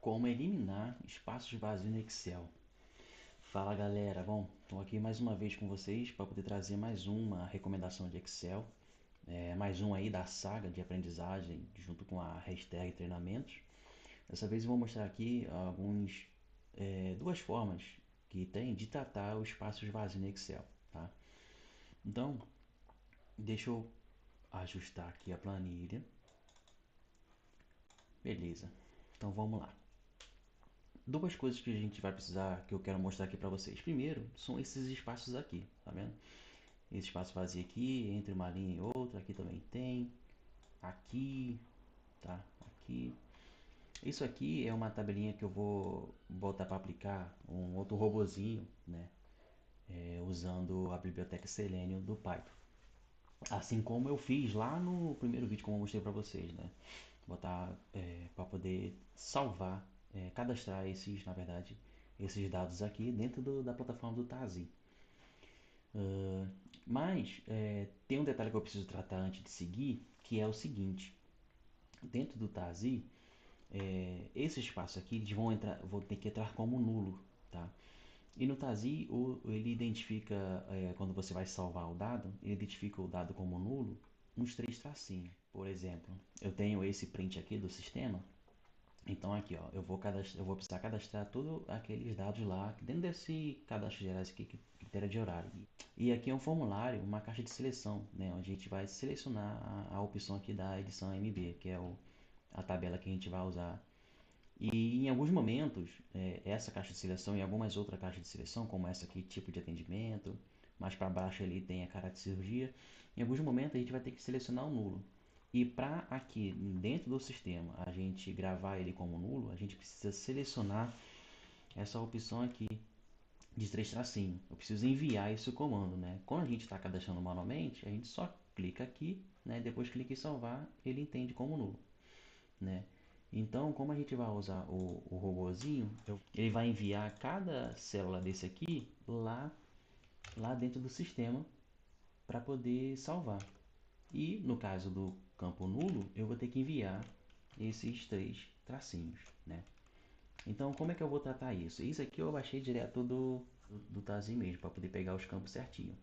Como eliminar espaços vazios no Excel. Fala galera, bom, estou aqui mais uma vez com vocês para poder trazer mais uma recomendação de Excel, mais um aí da saga de aprendizagem junto com a hashtag treinamentos. Dessa vez eu vou mostrar aqui duas formas que tem de tratar os espaços vazios no Excel, tá? Então, deixa eu ajustar aqui a planilha, beleza? Então vamos lá. Duas coisas que a gente vai precisar, que eu quero mostrar aqui para vocês. Primeiro, são esses espaços aqui, tá vendo? Esse espaço vazio aqui, entre uma linha e outra, aqui também tem. Aqui, tá? Aqui. Isso aqui é uma tabelinha que eu vou botar para aplicar um outro robozinho, né? Usando a biblioteca Selenium do Python. Assim como eu fiz lá no primeiro vídeo, como eu mostrei para vocês, né? Botar para poder salvar, cadastrar esses, na verdade, esses dados aqui dentro da plataforma do Tazi. Mas tem um detalhe que eu preciso tratar antes de seguir, que é o seguinte: dentro do Tazi, esse espaço aqui eles vão ter que entrar como nulo, tá? E no Tazi, ele identifica, quando você vai salvar o dado, ele identifica o dado como nulo uns três tracinhos. Por exemplo, eu tenho esse print aqui do sistema. Então aqui, ó, eu vou precisar cadastrar todos aqueles dados lá dentro desse cadastro gerais aqui, critério de horário. E aqui é um formulário, uma caixa de seleção, né, onde a gente vai selecionar a opção aqui da edição MB, que é a tabela que a gente vai usar. E em alguns momentos, essa caixa de seleção e algumas outras caixas de seleção, como essa aqui, tipo de atendimento, mais para baixo ali tem a cara de cirurgia, em alguns momentos a gente vai ter que selecionar o nulo. E para aqui dentro do sistema a gente gravar ele como nulo, a gente precisa selecionar essa opção aqui de três tracinhos. Eu preciso enviar esse comando, né? Quando a gente está cadastrando manualmente, a gente só clica aqui, né? Depois clica em salvar, ele entende como nulo, né? Então, como a gente vai usar o robozinho, ele vai enviar cada célula desse aqui lá dentro do sistema para poder salvar. E no caso do campo nulo, eu vou ter que enviar esses três tracinhos, né? Então, como é que eu vou tratar isso? Isso aqui eu baixei direto do Tazi mesmo, para poder pegar os campos certinho.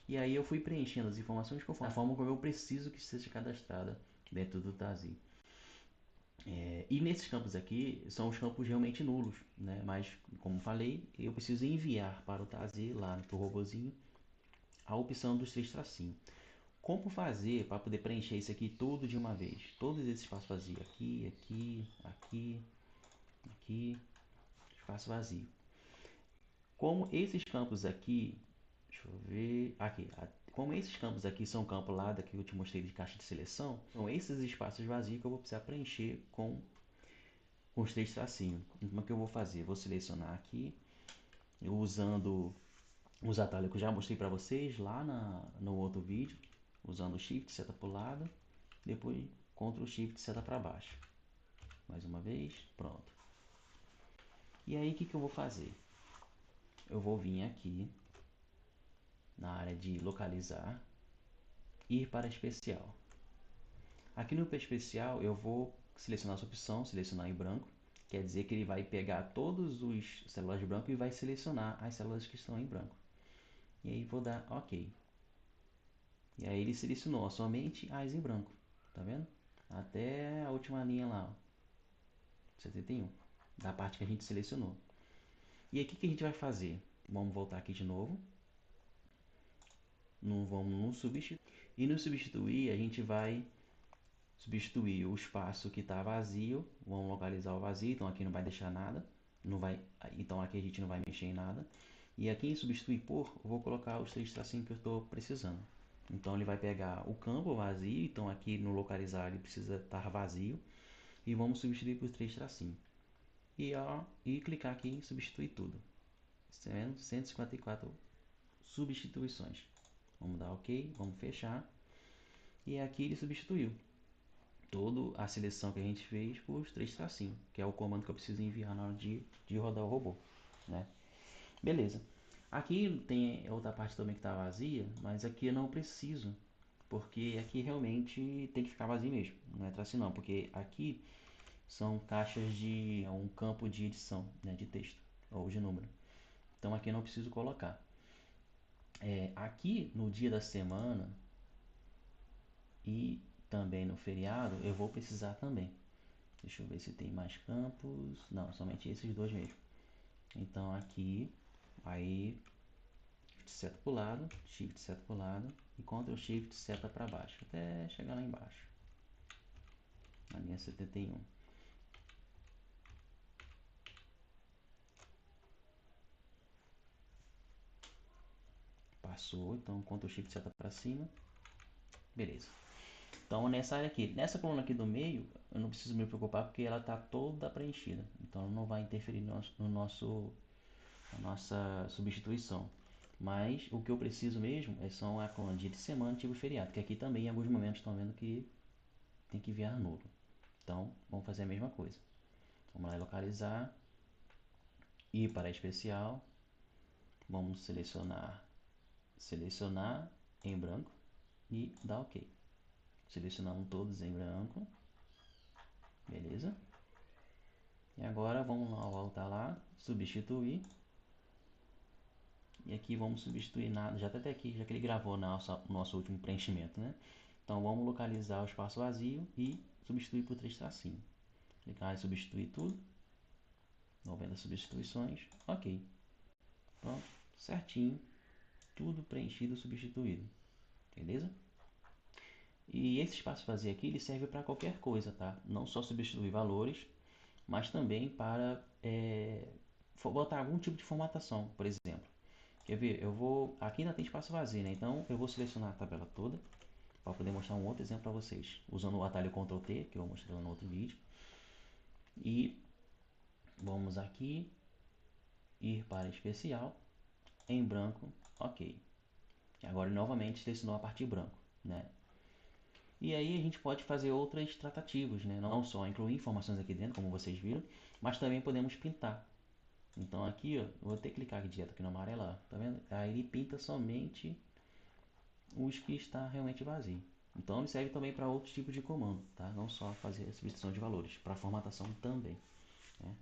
E aí eu fui preenchendo as informações conforme a forma como eu preciso que seja cadastrada dentro do Tazi. E nesses campos aqui são os campos realmente nulos, né? Mas, como falei, eu preciso enviar para o Tazi, lá no robozinho, a opção dos três tracinhos. Como fazer para poder preencher isso aqui tudo de uma vez? Todos esses espaços vazios aqui, aqui, aqui, aqui, espaço vazio. Como esses campos aqui, deixa eu ver, aqui, como esses campos aqui são campos lá daqui que eu te mostrei de caixa de seleção, são esses espaços vazios que eu vou precisar preencher com os três tracinhos. Então, o que eu vou fazer? Vou selecionar aqui, usando os atalhos que eu já mostrei para vocês lá no outro vídeo, usando o Shift, seta para o lado, depois Ctrl Shift, seta para baixo. Mais uma vez, pronto. E aí, o que eu vou fazer? Eu vou vir aqui na área de localizar, ir para especial. Aqui no especial eu vou selecionar essa opção, selecionar em branco, quer dizer que ele vai pegar todos os células de branco e vai selecionar as células que estão em branco. E aí vou dar OK. E aí ele selecionou somente as em branco, tá vendo? Até a última linha lá, ó, 71, da parte que a gente selecionou. E aqui que a gente vai fazer? Vamos voltar aqui de novo. Não vamos no substituir. E no substituir a gente vai substituir o espaço que está vazio. Vamos localizar o vazio, então aqui não vai deixar nada. Não vai, então aqui a gente não vai mexer em nada. E aqui em substituir por, eu vou colocar os três tracinhos que eu estou precisando. Então ele vai pegar o campo vazio, então aqui no localizar ele precisa estar vazio. E vamos substituir por três tracinhos. E clicar aqui em substituir tudo. 154 substituições. Vamos dar OK, vamos fechar. E aqui ele substituiu toda a seleção que a gente fez por os três tracinhos, que é o comando que eu preciso enviar na hora de rodar o robô, né? Beleza. Aqui tem outra parte também que está vazia, mas aqui eu não preciso, porque aqui realmente tem que ficar vazio mesmo, não é tracinho não, porque aqui são caixas de um campo de edição, né, de texto ou de número. Então aqui eu não preciso colocar. Aqui no dia da semana e também no feriado eu vou precisar também. Deixa eu ver se tem mais campos. Não, somente esses dois mesmo. Então aqui, aí Shift seta para o lado, Shift seta para o lado e Ctrl Shift seta para baixo, até chegar lá embaixo, na linha 71. Passou, então Ctrl Shift seta para cima, beleza. Então nessa área aqui, nessa coluna aqui do meio, eu não preciso me preocupar porque ela está toda preenchida, então no vai interferir na nossa substituição. Mas o que eu preciso mesmo são a coluna dia de semana, tipo feriado, que aqui também em alguns momentos estão vendo que tem que enviar nulo. Então vamos fazer a mesma coisa. Vamos lá localizar, ir para especial, vamos selecionar em branco e dar OK. Selecionamos todos em branco, beleza? E agora vamos lá, voltar lá, substituir. E aqui vamos substituir nada, já até aqui, já que ele gravou o nosso último preenchimento, né? Então vamos localizar o espaço vazio e substituir por 3 tracinhos. Clicar em substituir tudo. 90 substituições. OK. Pronto. Certinho. Tudo preenchido, substituído. Beleza? E esse espaço vazio aqui, ele serve para qualquer coisa, tá? Não só substituir valores, mas também para botar algum tipo de formatação, por exemplo. Quer ver? Aqui ainda tem espaço vazio, né? Então eu vou selecionar a tabela toda para poder mostrar um outro exemplo para vocês, usando o atalho Ctrl T, que eu mostrei lá no outro vídeo. E vamos aqui, ir para especial, em branco, OK. Agora novamente selecionou a parte branco, né? E aí a gente pode fazer outras tratativas, né? Não só incluir informações aqui dentro, como vocês viram, mas também podemos pintar. Então aqui, ó, eu vou ter que clicar aqui direto aqui no amarelo, ó, tá vendo? Aí ele pinta somente os que está realmente vazio. Então ele serve também para outros tipos de comando, tá? Não só fazer a substituição de valores, para formatação também, né?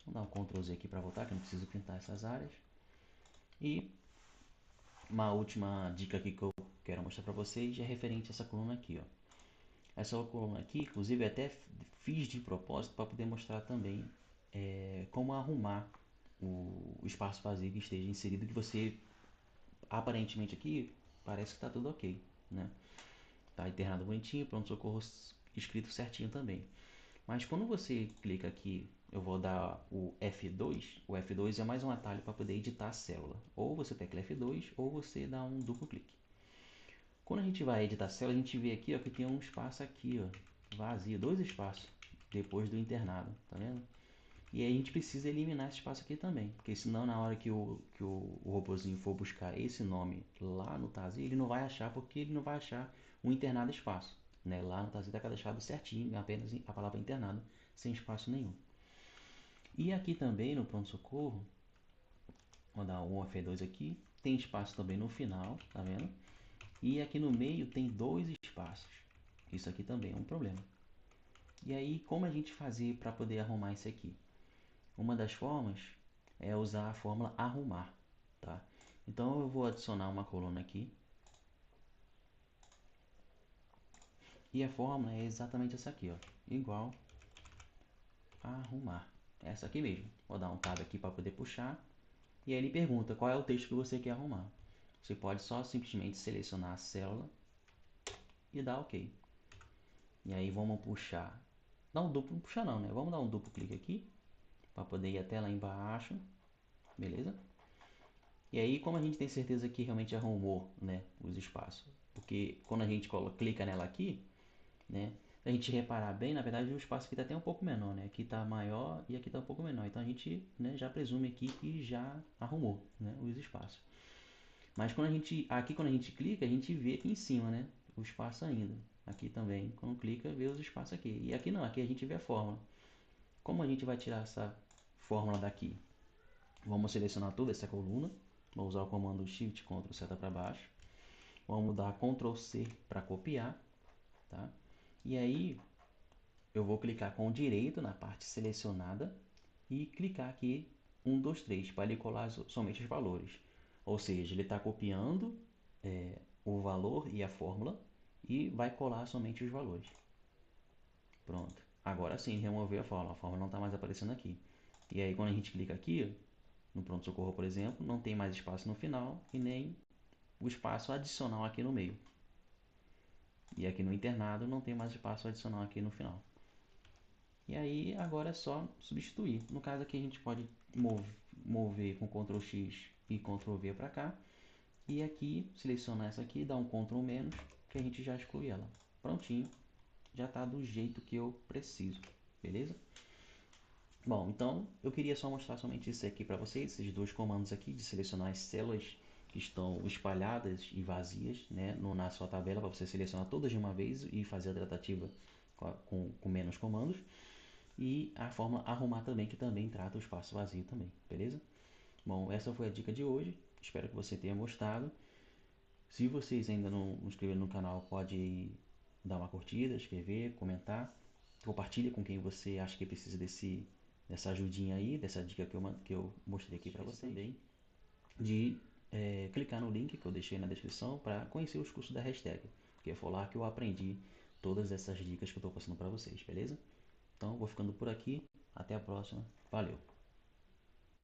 Vou dar um Ctrl Z aqui para voltar, que eu não preciso pintar essas áreas. E uma última dica aqui que eu quero mostrar para vocês é referente a essa coluna aqui, ó. Essa coluna aqui, inclusive, eu até fiz de propósito para poder mostrar também como arrumar o espaço vazio que esteja inserido, que você, aparentemente aqui, parece que está tudo ok, né? Tá internado bonitinho, pronto-socorro escrito certinho também. Mas quando você clica aqui, eu vou dar o F2. O F2 é mais um atalho para poder editar a célula. Ou você tecla F2 ou você dá um duplo clique. Quando a gente vai editar a célula, a gente vê aqui ó, que tem um espaço aqui, ó, vazio, dois espaços depois do internado, tá vendo? E aí a gente precisa eliminar esse espaço aqui também, porque senão na hora que o robozinho for buscar esse nome lá no TASI, ele não vai achar, porque ele não vai achar um internado espaço. Né? Lá no TASI está cadastado certinho, apenas a palavra internado, sem espaço nenhum. E aqui também no pronto-socorro, vou dar um F2 aqui, tem espaço também no final, tá vendo? E aqui no meio tem dois espaços. Isso aqui também é um problema. E aí, como a gente fazer para poder arrumar isso aqui? Uma das formas é usar a fórmula arrumar, tá? Então eu vou adicionar uma coluna aqui. E a fórmula é exatamente essa aqui, ó. Igual a arrumar. Essa aqui mesmo. Vou dar um tab aqui para poder puxar. E aí ele pergunta qual é o texto que você quer arrumar. Você pode só simplesmente selecionar a célula e dar OK. E aí vamos puxar. Dá um duplo, não puxar não, né? Vamos dar um duplo clique aqui para poder ir até lá embaixo. Beleza? E aí, como a gente tem certeza que realmente arrumou, né, os espaços, porque quando a gente clica nela aqui, né, se a gente reparar bem, na verdade o espaço aqui está até um pouco menor, né, aqui está maior e aqui está um pouco menor, então a gente, né, já presume aqui que já arrumou, né, os espaços. Mas quando a gente clica, a gente vê aqui em cima, né, o espaço ainda. Aqui também, quando clica, vê os espaços aqui. E aqui não, aqui a gente vê a fórmula. Como a gente vai tirar essa fórmula daqui? Vamos selecionar toda essa coluna. Vou usar o comando Shift Ctrl seta para baixo. Vamos dar Ctrl C para copiar, tá? E aí eu vou clicar com o direito na parte selecionada e clicar aqui 1, 2, 3 para ele colar somente os valores. Ou seja, ele está copiando o valor e a fórmula e vai colar somente os valores. Pronto. Agora sim, remover a fórmula não está mais aparecendo aqui. E aí quando a gente clica aqui, no pronto-socorro, por exemplo, não tem mais espaço no final e nem o espaço adicional aqui no meio. E aqui no internado não tem mais espaço adicional aqui no final. E aí agora é só substituir. No caso aqui a gente pode mover com Ctrl X e Ctrl V para cá. E aqui, selecionar essa aqui, dar um Ctrl menos, que a gente já exclui ela. Prontinho, já está do jeito que eu preciso, beleza? Bom, então eu queria só mostrar somente isso aqui para vocês, esses dois comandos aqui de selecionar as células que estão espalhadas e vazias, né, na sua tabela, para você selecionar todas de uma vez e fazer a tratativa com menos comandos. E a forma arrumar também, que também trata o espaço vazio também, beleza? Bom, essa foi a dica de hoje, espero que você tenha gostado. Se vocês ainda não se inscreveram no canal, pode dar uma curtida, escrever, comentar. Compartilhe com quem você acha que precisa dessa ajudinha aí, dessa dica que eu mostrei aqui para vocês. Também de clicar no link que eu deixei na descrição para conhecer os cursos da Hashtag, porque foi lá que eu aprendi todas essas dicas que eu estou passando para vocês, beleza? Então, vou ficando por aqui. Até a próxima. Valeu!